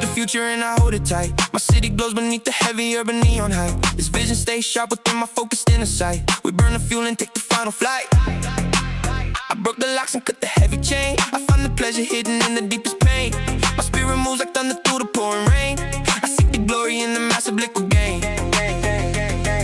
got the future and I hold it tight. My city glows beneath the heavy urban neon height. This vision stays sharp within my focused inner sight. We burn the fuel and take the final flight. I broke the locks and cut the heavy chain. I find the pleasure hidden in the deepest pain. My spirit moves like thunder through the pouring rain. I seek the glory in the massive liquid game.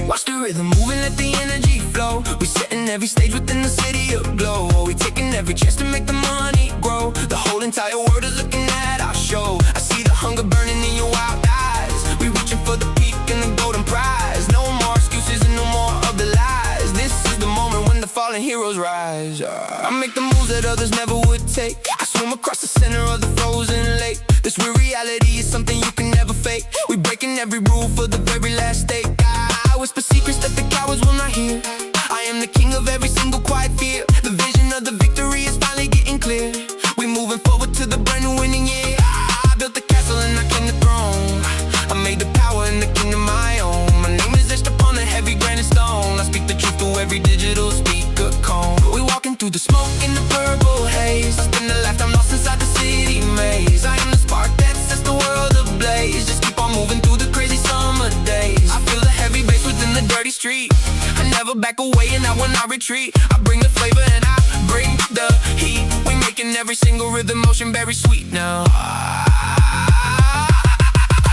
Watch the rhythm moving, let the energy flow. We setting every stage within the city aglow. We taking every chance to make the money grow. The whole entire world is looking at our show. I see the hunger burning in your wild eyes. We reaching for the peak and the golden prize. No more excuses and no more of the lies. This is the moment when the fallen heroes rise. I make the moves that others never would take. I swim across the center of the frozen lake. This real reality is something you can never fake. We breaking every rule for the very last stake. I whisper secrets that the cowards will not hear. I am the king of every single quiet fear. The vision of the victory is finally getting clear. We moving forward to the brand new winning year. I built the castle and I claimed the throne. I made the power and the kingdom my own. My name is etched upon a heavy granite stone. I speak the truth through every digital speaker cone. We walking through the smoke in the purple haze. I spend a lifetime lost inside the city maze. I am the spark that sets the world ablaze. Just keep on moving through the crazy summer days. I feel the heavy bass within the dirty street. I never back away and not when I retreat. I bring the flavor and I bring the heat. We making every single rhythm motion very sweet now. I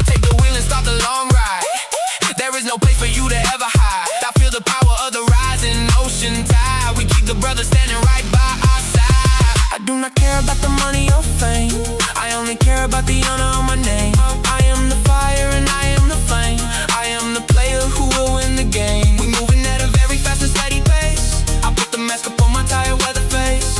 take the wheel and start the long ride. There is no place for you to ever hide. I feel the power of the rising ocean tide. We keep the brothers standing right by our side. I do not care about the money or fame. I only care about the honor of my name. I am the fire and I am the flame. I am the player who will win the game. We moving at a very fast and steady pace. I put the mask up on my tired weather face.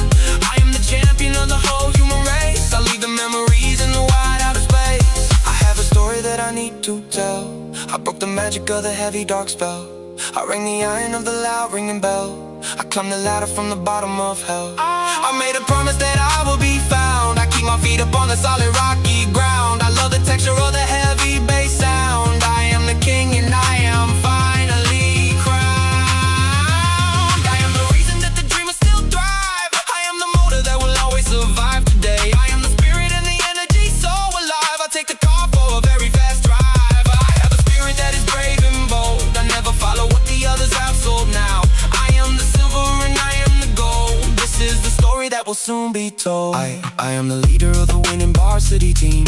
I am the champion of the whole human race. I leave the memories in the wide outer space. I have a story that I need to tell. I broke the magic of the heavy dark spell. I rang the iron of the loud ringing bell. I climbed the ladder from the bottom of hell. I made a promise that I will be found. I keep my feet up on the solid rocky ground. I love the texture of the heavy bass sound. I am the king and I am finally crowned. I am the reason that the dreamers still thrive. I am the motor that will always survive today. I am the spirit and the energy so alive. I take the car for a very fast drive. I have a spirit that is brave and bold. I never follow what the others have sold now. I am the silver and I am the gold. This is the story that will soon be told. I am the leader of the winning varsity team.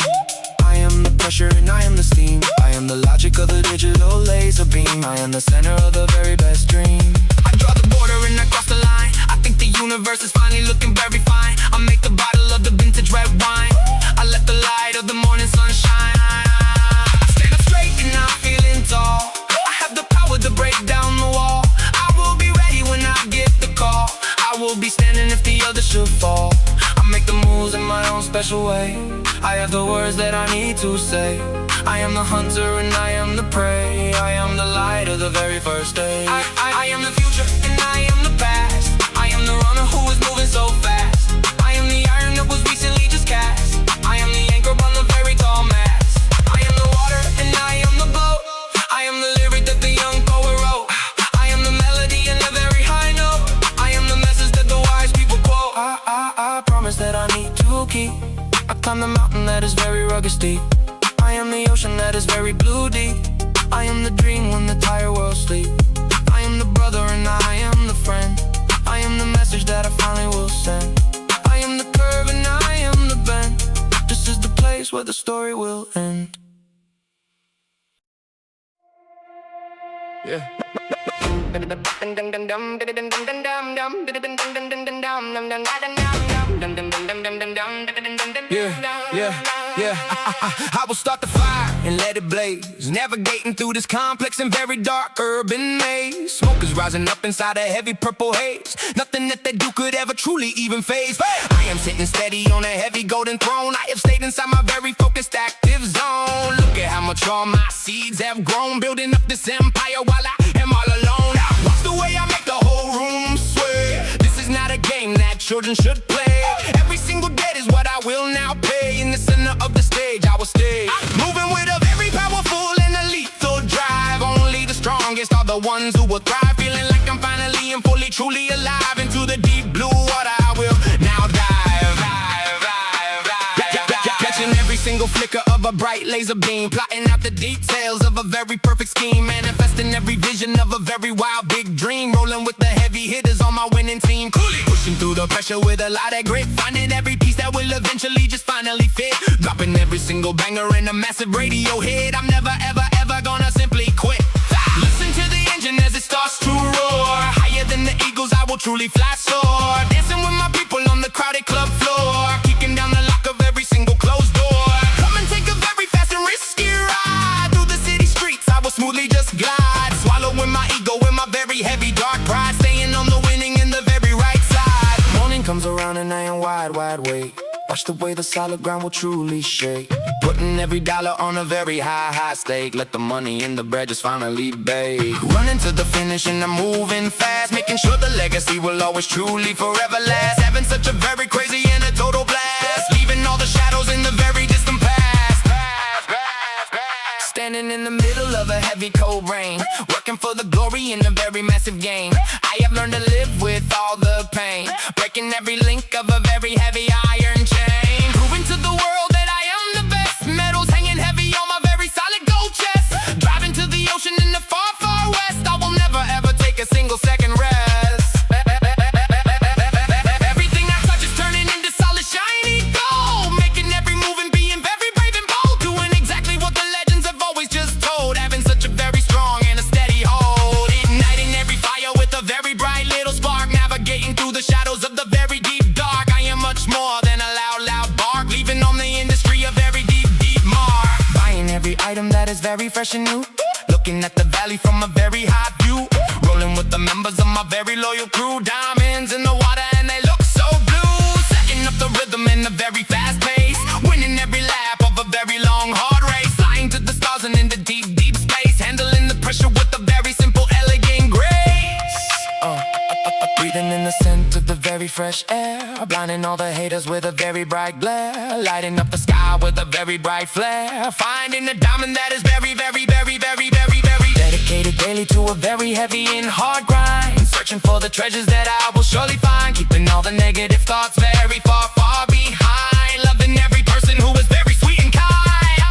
I am the pressure and I am the steam. I am the logic of the digital laser beam. I am the center of the very best dream. I draw the border and I cross the line. I think the universe is finally looking very fine. I make the bottle of the vintage red wine. I let the light of the morning sun shine. I stand up straight and I'm feeling tall. I have the power to break down the wall. I will be ready when I get the call. I will be standing if the others should fall. I make the moves in my own special way. I have the words that I need to say. I am the hunter and I am the prey. I am the light of the very first day. I am the future and I am the past. I am the runner who is moving so fast. I am the iron that was recently just cast. I am the anchor on the very tall mast. I am the water and I am the glow. I am the lyric that the young poet wrote. I am the melody and the very high note. I am the message that the wise people quote. I promise that I need to keep. I climb the mountain that is very rugged steep. I am the ocean that is very blue deep. I am the dream when the entire world sleep. I am the brother and I am the friend. I am the message that I finally will send. I am the curve and I am the bend. This is the place where the story will end. Yeah. I will start the fire and let it blaze. Navigating through this complex and very dark urban maze. Smoke is rising up inside a heavy purple haze. Nothing that they do could ever truly even phase. I am sitting steady on a heavy golden throne. I have stayed inside my very focused active zone. Look at how much all my seeds have grown, building up this empire while I am all alone. Watch the way I make the whole room sway. This is not a game that children should play. Every single debt is what I will now pay. In the center of the stage I will stay, moving with a very powerful and a lethal drive. Only the strongest are the ones who will thrive. Feeling like I'm finally and fully truly alive. Into the deep blue water I will now dive. Catching every single flicker of of a bright laser beam, plotting out the details of a very perfect scheme, manifesting every vision of a very wild big dream, rolling with the heavy hitters on my winning team, coolly pushing through the pressure with a lot of grit, finding every piece that will eventually just finally fit, dropping every single banger in a massive radio hit. I'm never ever gonna simply quit. Listen to the engine as it starts to roar, higher than the eagles I will truly fly soar, dancing with my people on the crowded club floor, kicking down the lock of every single closed door. Come and take a very fast and risky ride through the city streets. I will smoothly just glide, swallowing my ego with my very heavy dark pride, staying on the winning in the very right side. Morning comes around and I am wide awake. Watch the way the solid ground will truly shake, putting every dollar on a very high stake. Let the money and the bread just finally bake. Running to the finish and I'm moving fast, making sure the legacy will always truly forever last. Having such a very crazy and a total blast, leaving all the shadows in the very distant past. Standing in the middle of a heavy cold rain, working for the glory in a very massive game. I have learned to live with all the pain, breaking every link of a very heavy iron chain, proving to the world that I am the best. Medals hanging heavy on my very solid gold chest, driving to the ocean in the far west. I will never ever take a single second rest. Everything I touch is turning into solid shiny gold, making every move and being very brave and bold, doing exactly what the legends have always just told, having such a very strong and a steady hold, igniting every fire with a very bright little spark, navigating through the shadows of the very deep dark. I am much more than a loud bark, leaving on the industry a very deep mark, buying every item that is very fresh and new, looking at the valley from a very high view, rolling with the members of my very loyal crew, diamonds in the water and they look so blue, setting up the rhythm in a very fast pace, winning every lap of a very long hard race, flying to the stars and into deep space, handling the pressure with a very simple elegant grace. Breathing in the scent of the very fresh air, blinding all the haters with a very bright glare, lighting up the sky with a very bright flare, finding a diamond that is very dedicated daily to a very heavy and hard grind, searching for the treasures that I will surely find, keeping all the negative thoughts very far behind, loving every person who is very sweet and kind,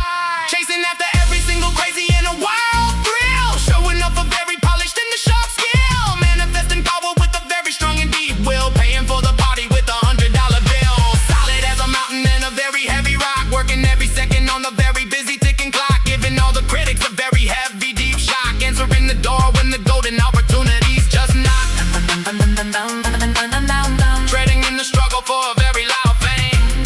chasing after every single crazy and a wild thrill, showing up a very polished and a sharp skill, manifesting power with a very strong and deep will, paying for the party with $100 bills, solid as a mountain and a very heavy rock, working every second on the very busy ticking clock, giving all the critics a very heavy deep shock, answering the door when the golden opportunities just knock, treading in the struggle for a very loud fame,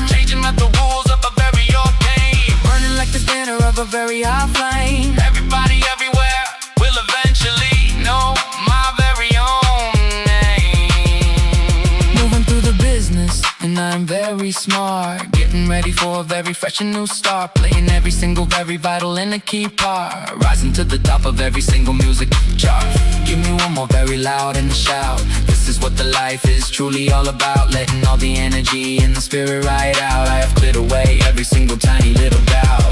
changing up the rules of a very old game, burning like the banner of a very high flame. Everybody everywhere will eventually know my very own name. Moving through the business and I'm very smart, getting ready for a very fresh and new start, playing every single very vital and a key part, rising to the top of every single music chart. Give me one more very loud and a shout. This is what the life is truly all about, letting all the energy and the spirit ride out. I have cleared away every single tiny little doubt.